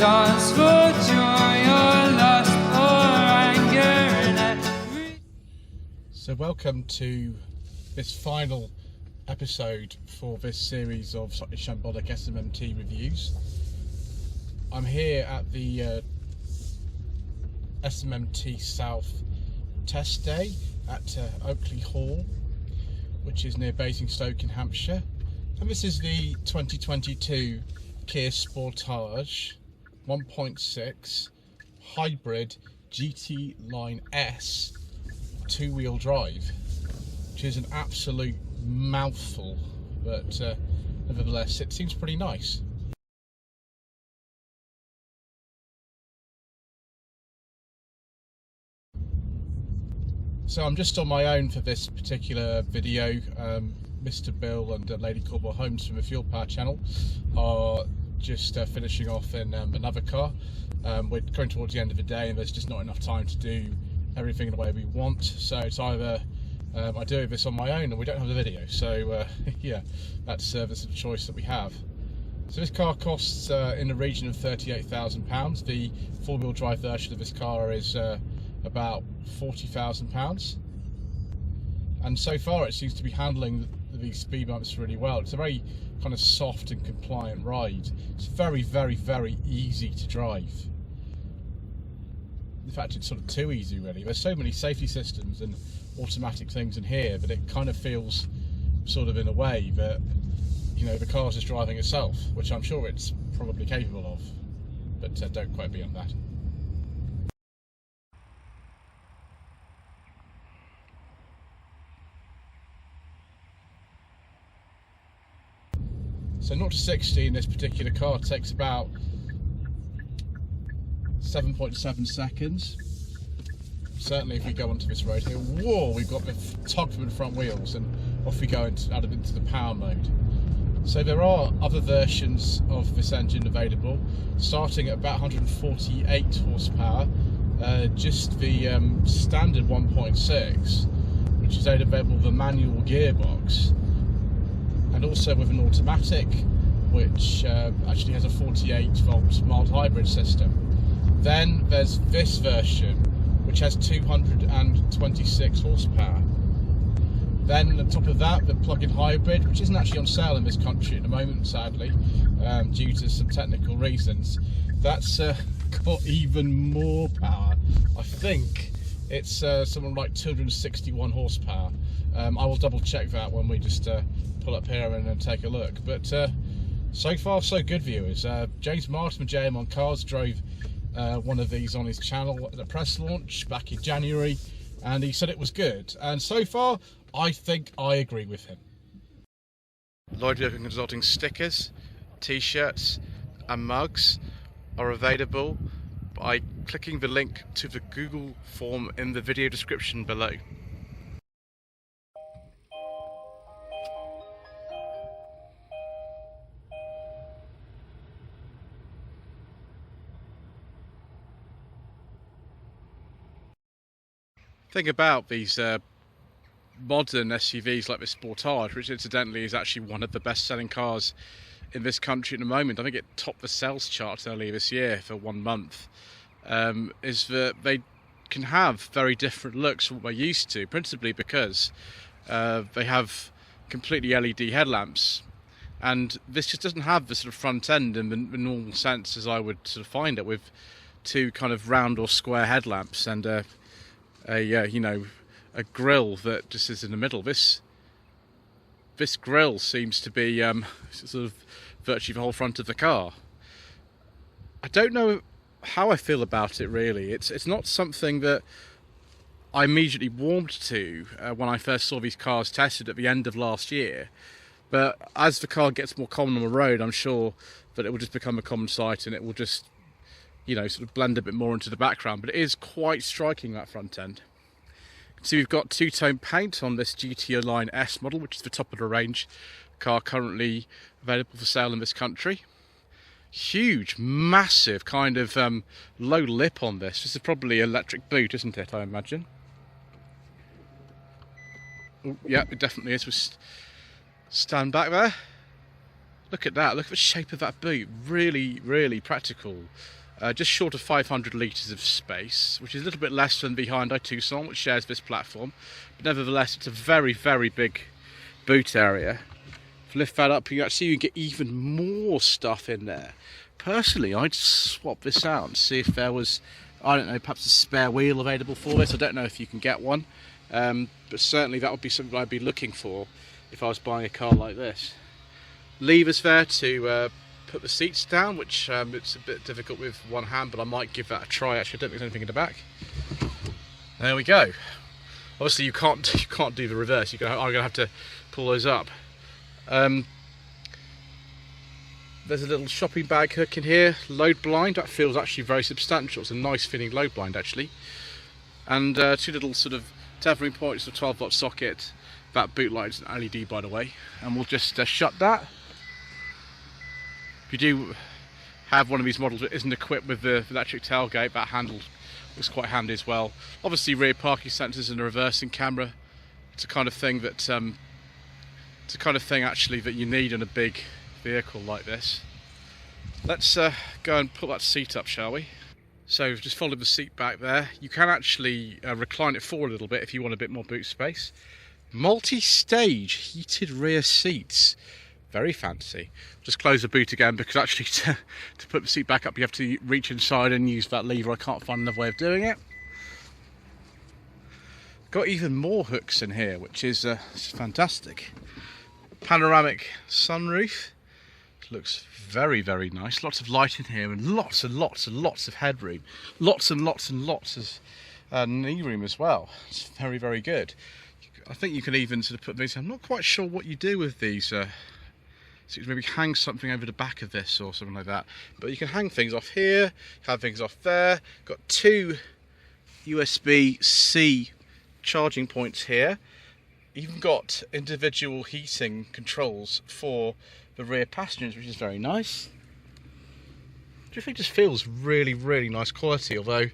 dance for joy or lust or anger. So welcome to this final episode for this series of Shambolic SMMT reviews. I'm here at the SMMT South test day at Oakley Hall, which is near Basingstoke in Hampshire, and this is the 2022 Kia Sportage 1.6 Hybrid GT-Line S two-wheel drive, which is an absolute mouthful, but nevertheless it seems pretty nice. So I'm just on my own for this particular video. Mr. Bill and Lady Corbell Holmes from the Fuel Power channel are just finishing off in another car. We're going towards the end of the day and there's just not enough time to do everything in the way we want, so it's either I do this on my own and we don't have the video, so yeah, that's the sort of choice that we have. So this car costs in the region of £38,000. The four-wheel drive version of this car is about £40,000, and so far it seems to be handling these speed bumps really well. It's a very kind of soft and compliant ride. It's very, very, very easy to drive. In fact, it's sort of too easy really. There's so many safety systems and automatic things in here that it kind of feels sort of in a way that, you know, the car's just driving itself, which I'm sure it's probably capable of, but don't quote me on that. So 0 to 60 in this particular car takes about 7.7 seconds. Certainly if we go onto this road here, whoa, we've got the tug from the front wheels and off we go into the power mode. So there are other versions of this engine available, starting at about 148 horsepower, just the standard 1.6, which is available with a manual gearbox, and also with an automatic, which actually has a 48 volt mild hybrid system. Then there's this version, which has 226 horsepower. Then on top of that, the plug-in hybrid, which isn't actually on sale in this country at the moment, sadly, due to some technical reasons. That's got even more power. I think it's something like 261 horsepower. I will double check that when we just pull up here and take a look. But so far so good, viewers. James Martin from JM on Cars drove one of these on his channel at the press launch back in January, and he said it was good, and so far I think I agree with him. Lloyd Vehicle Consulting stickers, t-shirts and mugs are available by clicking the link to the Google form in the video description below. Thing about these modern SUVs like the Sportage, which incidentally is actually one of the best-selling cars in this country at the moment, I think it topped the sales charts earlier this year for 1 month, is that they can have very different looks from what we're used to, principally because they have completely LED headlamps, and this just doesn't have the sort of front end in the normal sense as I would sort of find it, with two kind of round or square headlamps and you know, a grille that just is in the middle. This grille seems to be sort of virtually the whole front of the car. I don't know how I feel about it really. It's not something that I immediately warmed to when I first saw these cars tested at the end of last year, but as the car gets more common on the road, I'm sure that it will just become a common sight and it will just, you know, sort of blend a bit more into the background. But it is quite striking, that front end. So we've got two-tone paint on this GT-Line S model, which is the top of the range car currently available for sale in this country. Huge, massive kind of low lip on this. This is probably electric boot, isn't it, I imagine? Oh, yeah, it definitely is. We'll stand back there. Look at that, look at the shape of that boot. Really, really practical. Just short of 500 litres of space, which is a little bit less than the Hyundai Tucson, which shares this platform. But nevertheless, it's a very, very big boot area. If you lift that up, you actually get even more stuff in there. Personally, I'd swap this out and see if there was, I don't know, perhaps a spare wheel available for this. I don't know if you can get one, but certainly that would be something I'd be looking for if I was buying a car like this. Levers there to put the seats down, which it's a bit difficult with one hand, but I might give that a try. Actually, I don't think there's anything in the back. There we go. Obviously, you can't do the reverse. I'm going to have to pull those up. There's a little shopping bag hook in here. Load blind. That feels actually very substantial. It's a nice fitting load blind actually. And two little sort of tethering points, a 12-volt socket. That boot light's an LED, by the way. And we'll just shut that. If you do have one of these models that isn't equipped with the electric tailgate, that handle looks quite handy as well. Obviously rear parking sensors and a reversing camera. It's a kind of thing that actually that you need in a big vehicle like this. Let's go and put that seat up, shall we? So we've just folded the seat back there. You can actually recline it forward a little bit if you want a bit more boot space. Multi-stage heated rear seats. Very fancy. Just close the boot again because actually to put the seat back up you have to reach inside and use that lever. I can't find another way of doing it. Got even more hooks in here, which is fantastic. Panoramic sunroof. Looks very, very nice. Lots of light in here and lots and lots and lots of headroom. Lots and lots and lots of knee room as well. It's very, very good. I think you can even sort of put these, I'm not quite sure what you do with these. So you can maybe hang something over the back of this or something like that. But you can hang things off here, have things off there. Got two USB-C charging points here. Even got individual heating controls for the rear passengers, which is very nice. Do you think it just feels really, really nice quality, although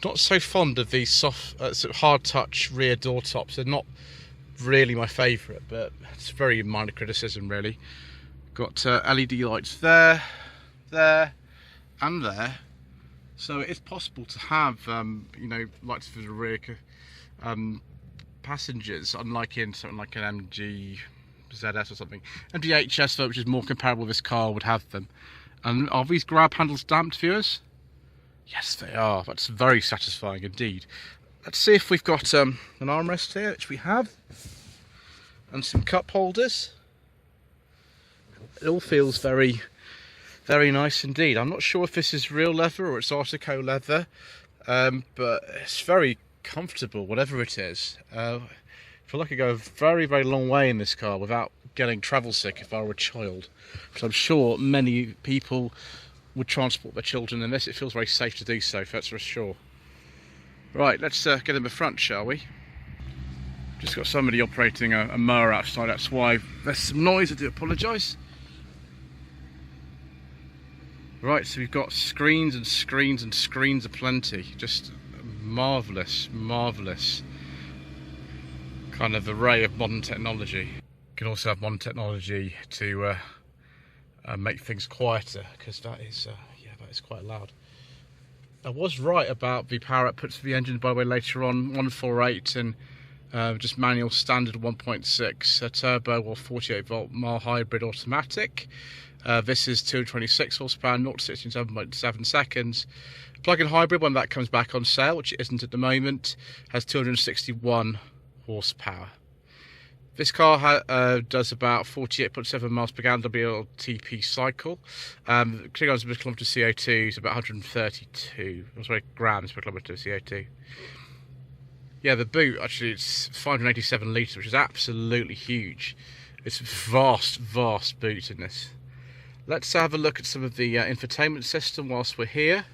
not so fond of these soft, sort of hard touch rear door tops. They're not really my favourite, but it's very minor criticism really. Got LED lights there, there and there. So it is possible to have, you know, lights for the rear passengers, unlike in something like an MG ZS or something. MGHS though, which is more comparable with this car, would have them. And are these grab handles damped, viewers? Yes, they are. That's very satisfying indeed. Let's see if we've got an armrest here, which we have, and some cup holders. It all feels very, very nice indeed. I'm not sure if this is real leather or it's Artico leather, but it's very comfortable, whatever it is. I feel like I go a very, very long way in this car without getting travel sick if I were a child, which I'm sure many people would transport their children in this. It feels very safe to do so, that's for sure. Right, let's get in the front, shall we? Just got somebody operating a mower outside, that's why there's some noise. I do apologise. Right, so we've got screens and screens and screens aplenty. Just marvellous, marvellous kind of array of modern technology. You can also have modern technology to make things quieter, because that is quite loud. I was right about the power outputs for the engine, by the way, later on. 148 and just manual standard 1.6 turbo or 48 volt mild hybrid automatic. This is 226 horsepower, 0 to 60 in 7.7 seconds. Plug-in hybrid, when that comes back on sale, which it isn't at the moment, has 261 horsepower. This car does about 48.7 miles per gallon WLTP cycle. Kilograms per kilometre CO2 is about 132. Sorry, grams per kilometre CO2. Yeah, the boot actually it's 587 litres, which is absolutely huge. It's a vast, vast boot in this. Let's have a look at some of the infotainment system whilst we're here.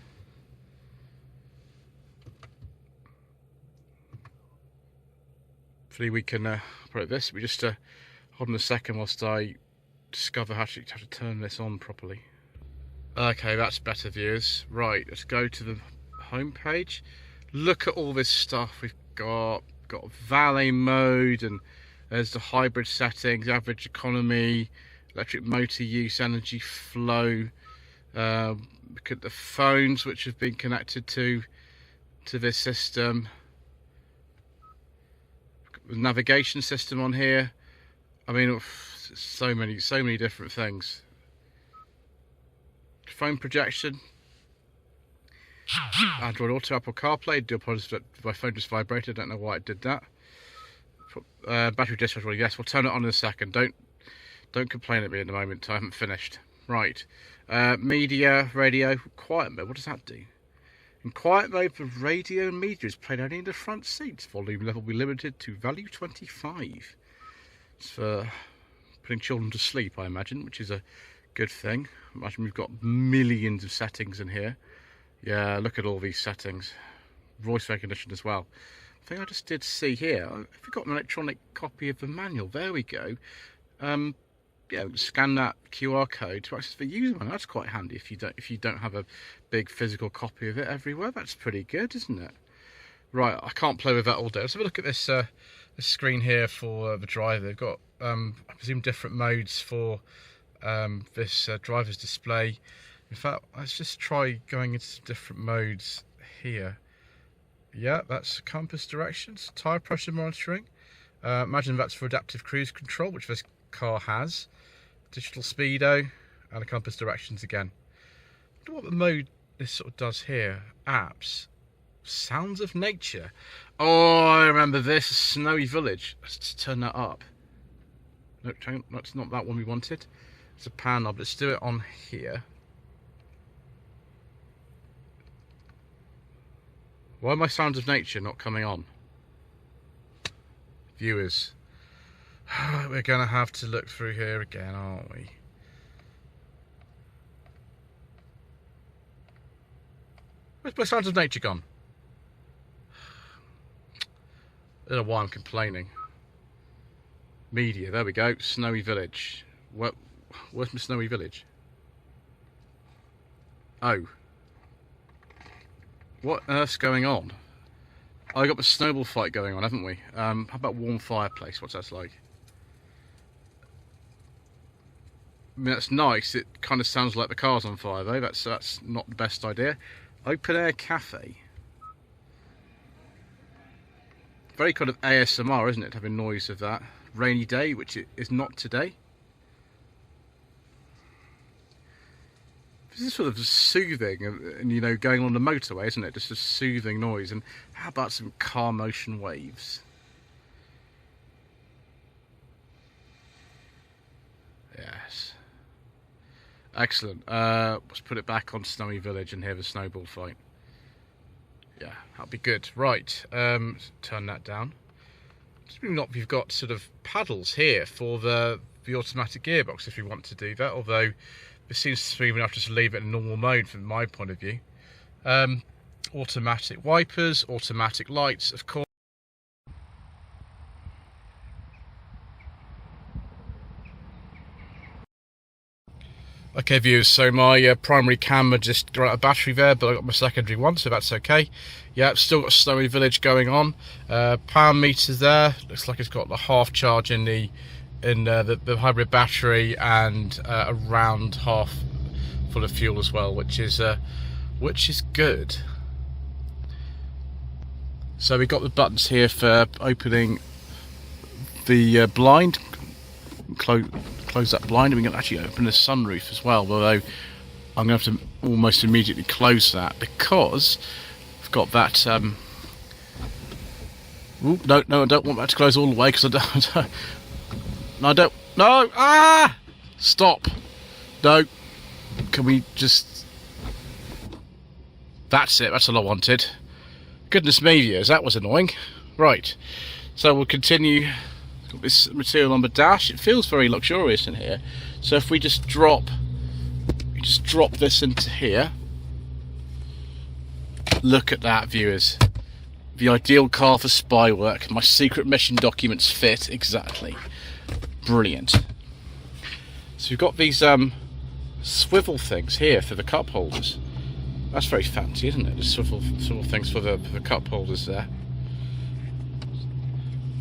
Hopefully we can operate this. We just hold on a second whilst I discover how to turn this on properly. Okay, that's better, viewers. Right, let's go to the home page. Look at all this stuff we've got. Got valet mode, and there's the hybrid settings, average economy, electric motor use, energy flow. Look at the phones which have been connected to this system. The navigation system on here. I mean, so many different things. Phone projection. Android Auto, Apple CarPlay. Do apologize that my phone just vibrated. I don't know why it did that. Battery discharge. Well, yes, we'll turn it on in a second. Don't complain at me at the moment. I haven't finished. Right. Media, radio, quiet mode. What does that do? In quiet mode, the radio and media is played only in the front seats. Volume level will be limited to value 25. It's for putting children to sleep, I imagine, which is a good thing. Imagine we've got millions of settings in here. Yeah, look at all these settings. Voice recognition as well. I think I just did see here. I've got an electronic copy of the manual. There we go. Yeah, scan that QR code to access the user manual. That's quite handy if you don't have a big physical copy of it everywhere. That's pretty good, isn't it? Right, I can't play with that all day. Let's have a look at this this screen here for the driver. They've got I presume different modes for this driver's display. In fact, let's just try going into different modes here. Yeah, that's compass directions, tyre pressure monitoring. Imagine that's for adaptive cruise control, which this car has. Digital speedo and a compass directions again. I wonder what the mode this sort of does here. Apps, sounds of nature. Oh, I remember this, Snowy Village. Let's turn that up. No, that's not that one we wanted. It's a pan knob. Let's do it on here. Why are my sounds of nature not coming on? Viewers. We're going to have to look through here again, aren't we? Where's my sounds of nature gone? I don't know why I'm complaining. Media, there we go. Snowy Village. Where's my Snowy Village? Oh. What on earth's going on? Oh, we got the snowball fight going on, haven't we? How about warm fireplace? What's that like? I mean, that's nice. It kind of sounds like the car's on fire, though. That's not the best idea. Open air cafe. Very kind of ASMR, isn't it? Having noise of that. Rainy day, which it is not today. This is sort of soothing, and you know, going on the motorway, isn't it? Just a soothing noise. And how about some car motion waves? Yes. Excellent. Let's put it back on Snowy Village and have a snowball fight. Yeah, that'll be good. Right, turn that down. You've got sort of paddles here for the automatic gearbox if you want to do that, although this seems to be enough just to leave it in normal mode from my point of view. Automatic wipers, automatic lights, of course. Okay viewers, so my primary camera just ran out of battery there, but I got my secondary one, so that's okay. Yeah, still got Snowy Village going on. Power meters there, looks like it's got the half charge in the hybrid battery, and around half full of fuel as well, which is good. So we got the buttons here for opening the blind, close that blind, and we can actually open the sunroof as well, although I'm going to have to almost immediately close that because I've got that ooh, no, I don't want that to close all the way because I don't stop. No, can we just, that's it, that's all I wanted. Goodness me, viewers, that was annoying. Right, so we'll continue. Got this material on the dash. It feels very luxurious in here. So if we just drop this into here, look at that, viewers. The ideal car for spy work. My secret mission documents fit exactly. Brilliant. So we've got these swivel things here for the cup holders. That's very fancy, isn't it? The swivel things for the cup holders there.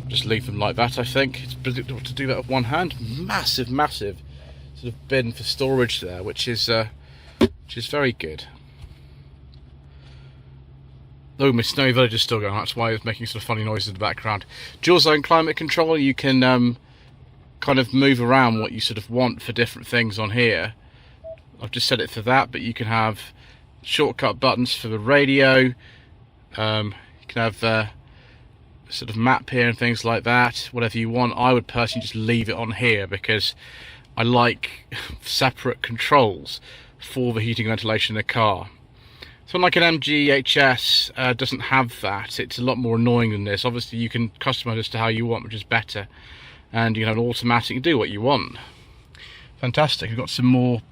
Just leave them like that, I think. It's predictable to do that with one hand. Massive sort of bin for storage there, which is very good. Oh, my snowy village is still going. That's why it's making sort of funny noises in the background. Dual zone climate control. You can kind of move around what you sort of want for different things on here. I've just set it for that, but you can have shortcut buttons for the radio. You can have sort of map here and things like that. Whatever you want. I would personally just leave it on here because I like separate controls for the heating and ventilation in the car. So like an MG doesn't have that. It's a lot more annoying than this. Obviously you can customize this to how you want, which is better. And you can have an automatic and do what you want. Fantastic. We've got some more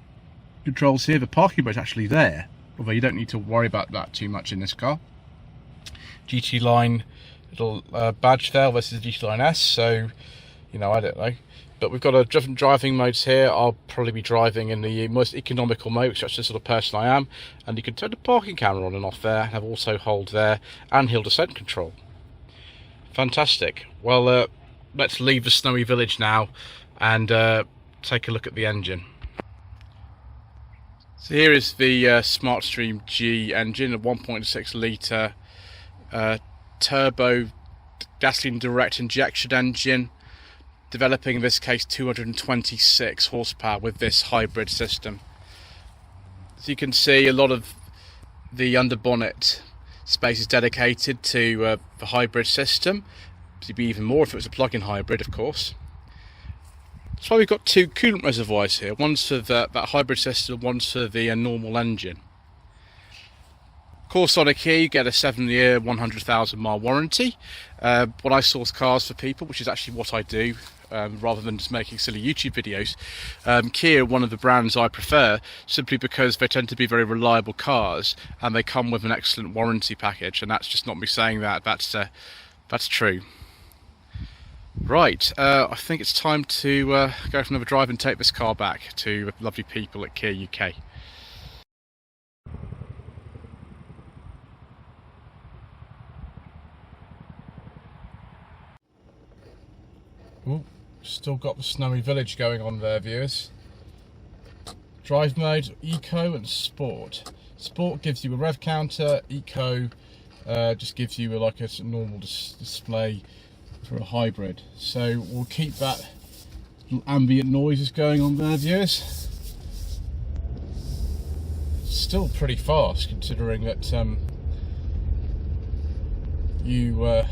controls here. The parking brake's actually there, although you don't need to worry about that too much in this car. GT-Line little badge there versus the GT-Line S, so you know, I don't know. But we've got a different driving modes here. I'll probably be driving in the most economical mode, which is the sort of person I am. And you can turn the parking camera on and off there, have auto hold there, and hill descent control. Fantastic. Well, let's leave the snowy village now and take a look at the engine. So here is the SmartStream G engine, a 1.6 litre turbo gasoline direct injection engine, developing in this case 226 horsepower with this hybrid system. As you can see, a lot of the underbonnet space is dedicated to the hybrid system. It'd be even more if it was a plug-in hybrid, of course. That's why we've got two coolant reservoirs here. One's for that hybrid system, one's for the normal engine. Of course, on a Kia you get a 7-year, 100,000 mile warranty. When I source cars for people, which is actually what I do, rather than just making silly YouTube videos, Kia are one of the brands I prefer, simply because they tend to be very reliable cars and they come with an excellent warranty package. And that's just not me saying that, that's true. Right, I think it's time to go for another drive and take this car back to the lovely people at Kia UK. Ooh, still got the snowy village going on there, viewers. Drive mode, Eco and Sport. Sport gives you a rev counter, Eco just gives you like a normal display for a hybrid. So we'll keep that little ambient noises going on there, viewers. Still pretty fast considering that you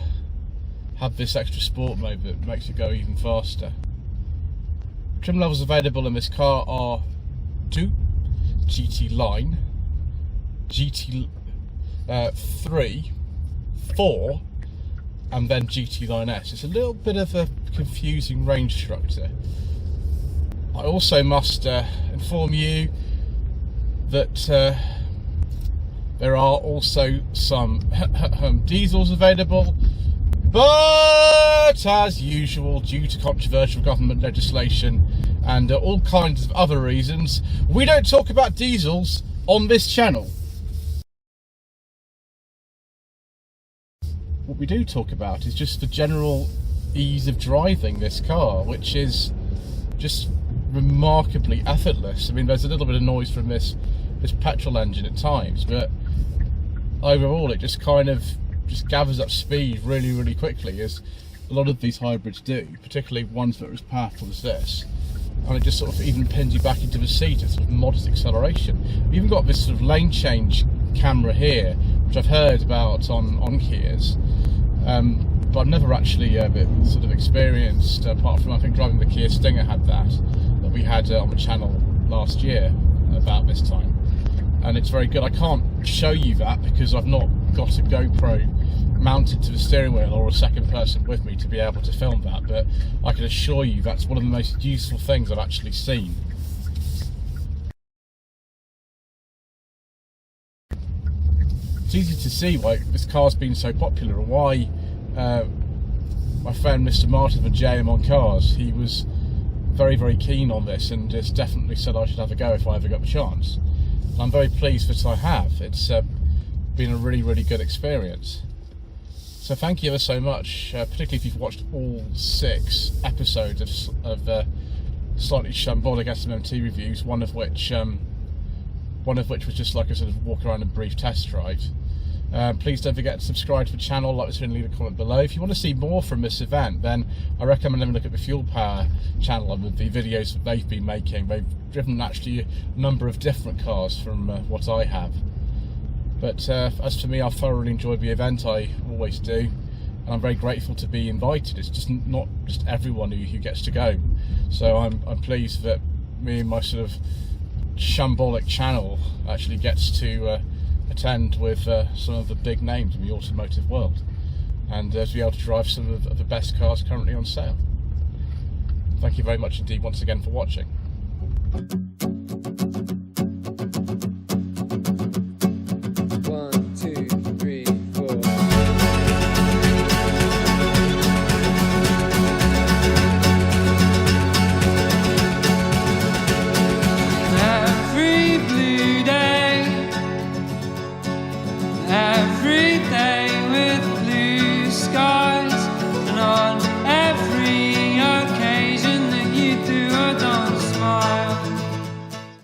have this extra sport mode that makes it go even faster. Trim levels available in this car are 2, GT-Line, GT3, 4, and then GT-Line S. It's a little bit of a confusing range structure. I also must inform you that there are also some diesels available, but as usual, due to controversial government legislation and all kinds of other reasons, we don't talk about diesels on this channel. What we do talk about is just the general ease of driving this car, which is just remarkably effortless. I mean, there's a little bit of noise from this petrol engine at times, but overall it just kind of gathers up speed really quickly, as a lot of these hybrids do, particularly ones that are as powerful as this. And it just sort of even pins you back into the seat at sort of modest acceleration. We've even got this sort of lane change camera here, which I've heard about on Kias, but I've never actually sort of experienced, apart from I think driving the Kia Stinger had that we had on the channel last year about this time, and it's very good. I can't show you that because I've not got a GoPro mounted to the steering wheel or a second person with me to be able to film that, but I can assure you that's one of the most useful things I've actually seen. It's easy to see why this car's been so popular and why my friend Mr. Martin from JM on Cars, he was very keen on this and just definitely said I should have a go if I ever got the chance. And I'm very pleased that I have. It's been a really good experience. So thank you ever so much, particularly if you've watched all 6 episodes of slightly shambolic SMMT reviews, one of which was just like a sort of walk around and brief test drive. Please don't forget to subscribe to the channel, like this video, and leave a comment below. If you want to see more from this event, then I recommend having a look at the Fuel Power channel and the videos that they've been making. They've driven actually a number of different cars from what I have. But as for me, I thoroughly enjoyed the event, I always do, and I'm very grateful to be invited. It's just not just everyone who gets to go. So I'm pleased that me and my sort of shambolic channel actually gets to attend with some of the big names in the automotive world, and to be able to drive some of the best cars currently on sale. Thank you very much indeed once again for watching.